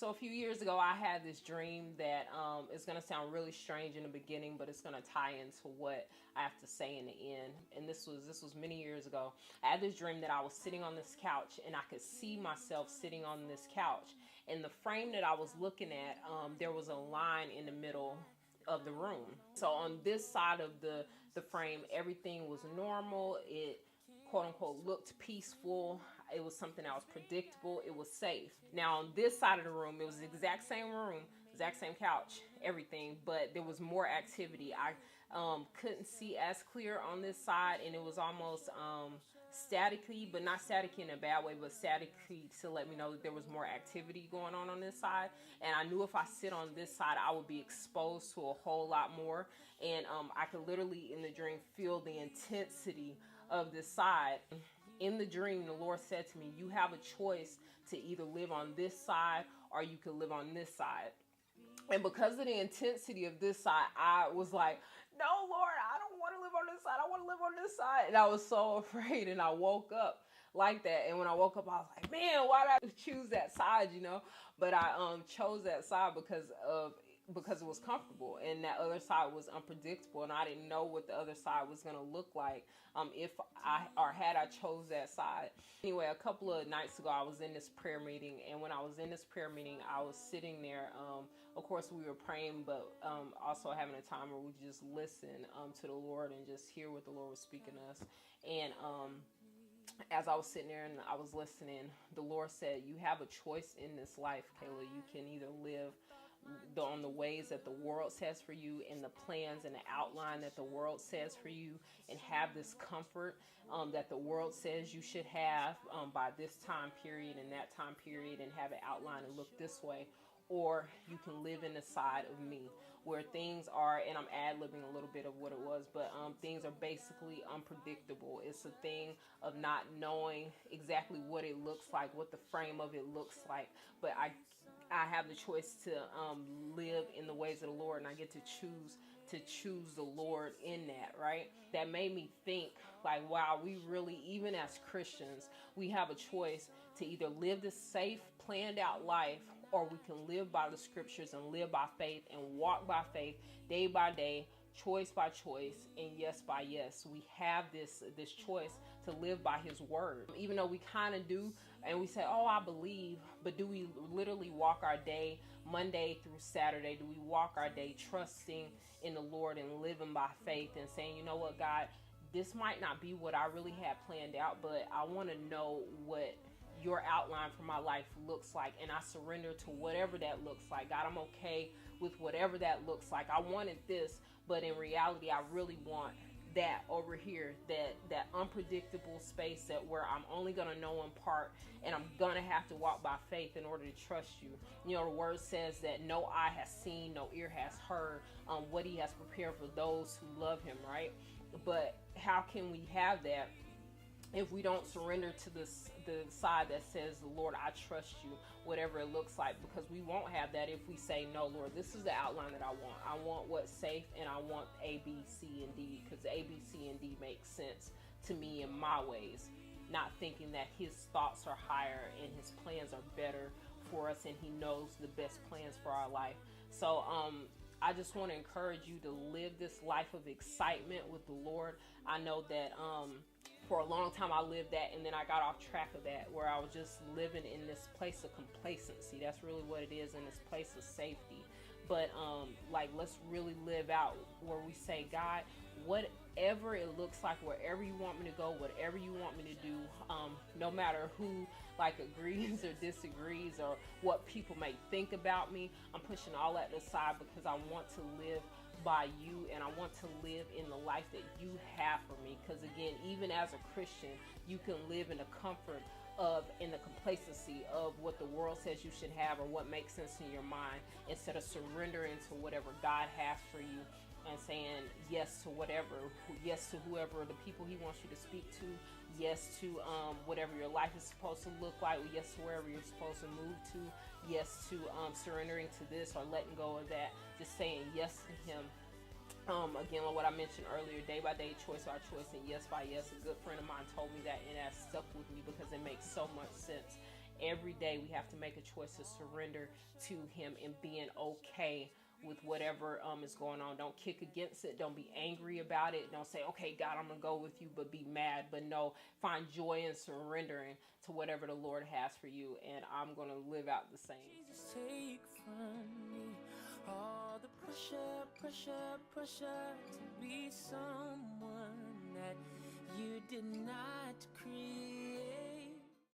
So a few years ago, I had this dream that is going to sound really strange in the beginning, but it's going to tie into what I have to say in the end. And this was many years ago. I had this dream that I was sitting on this couch, and I could see myself sitting on this couch. And the frame that I was looking at, there was a line in the middle of the room. So on this side of the frame, everything was normal. It quote unquote looked peaceful. It was something that was predictable. It was safe. Now on this side of the room, it was the exact same room, exact same couch, everything, but there was more activity. I couldn't see as clear on this side, and it was almost staticky, but not staticky in a bad way, but staticky to let me know that there was more activity going on this side. And I knew if I sit on this side, I would be exposed to a whole lot more. And I could literally in the dream feel the intensity of this side. In the dream, the Lord said to me, you have a choice to either live on this side or you could live on this side. And because of the intensity of this side, I was like, no, Lord, I don't want to live on this side. I want to live on this side. And I was so afraid. And I woke up like that. And when I woke up, I was like, man, why did I choose that side, you know? But I chose that side because it was comfortable, and that other side was unpredictable, and I didn't know what the other side was going to look like if I chose that side. Anyway, a couple of nights ago, I was in this prayer meeting, and when I was in this prayer meeting, I was sitting there. Of course, we were praying, but also having a time where we just listen to the Lord and just hear what the Lord was speaking to us. And as I was sitting there and I was listening, the Lord said, you have a choice in this life, Kayla. You can either live on the ways that the world says for you, and the plans and the outline that the world says for you, and have this comfort that the world says you should have by this time period and that time period, and have it outlined and look this way. Or you can live in the side of me where things are, and I'm ad-libbing a little bit of what it was, but things are basically unpredictable. It's a thing of not knowing exactly what it looks like, what the frame of it looks like. But I have the choice to live in the ways of the Lord, and I get to choose the Lord in that, right? That made me think, like, wow, we really, even as Christians, we have a choice to either live this safe, planned out life, or we can live by the scriptures and live by faith and walk by faith day by day, choice by choice, and yes by yes. We have this choice to live by his word. Even though we kind of do, and we say, oh, I believe, but do we literally walk our day, Monday through Saturday? Do we walk our day trusting in the Lord and living by faith and saying, you know what, God, this might not be what I really had planned out, but I want to know what your outline for my life looks like, and I surrender to whatever that looks like. God, I'm okay with whatever that looks like. I wanted this, but in reality, I really want that over here, that unpredictable space, that where I'm only gonna know in part, and I'm gonna have to walk by faith in order to trust you. You know, the word says that no eye has seen, no ear has heard what he has prepared for those who love him, right? But how can we have that if we don't surrender to the side that says, Lord, I trust you, whatever it looks like? Because we won't have that if we say, no, Lord, this is the outline that I want. I want what's safe, and I want A, B, C, and D, because A, B, C, and D makes sense to me in my ways, not thinking that his thoughts are higher and his plans are better for us, and he knows the best plans for our life. So I just want to encourage you to live this life of excitement with the Lord. I know that for a long time I lived that, and then I got off track of that, where I was just living in this place of complacency. That's really what it is, in this place of safety. But like, let's really live out where we say, God, whatever it looks like, wherever you want me to go, whatever you want me to do, no matter who like agrees or disagrees, or what people may think about me, I'm pushing all that aside, because I want to live by you, and I want to live in the life that you have for me. Because again, even as a Christian, you can live in the comfort of, in the complacency of what the world says you should have, or what makes sense in your mind, instead of surrendering to whatever God has for you, and saying yes to whatever, yes to whoever, the people he wants you to speak to, yes to whatever your life is supposed to look like, yes to wherever you're supposed to move to, yes to surrendering to this or letting go of that, just saying yes to him. Again, like what I mentioned earlier, day by day, choice by choice, and yes by yes. A good friend of mine told me that, and that stuck with me because it makes so much sense. every day we have to make a choice to surrender to him and being okay with whatever is going on. Don't kick against it. Don't be angry about it. Don't say, okay, God, I'm going to go with you, but be mad. But no, find joy in surrendering to whatever the Lord has for you. And I'm going to live out the same. Jesus, take from me all the pressure to be someone that you did not create.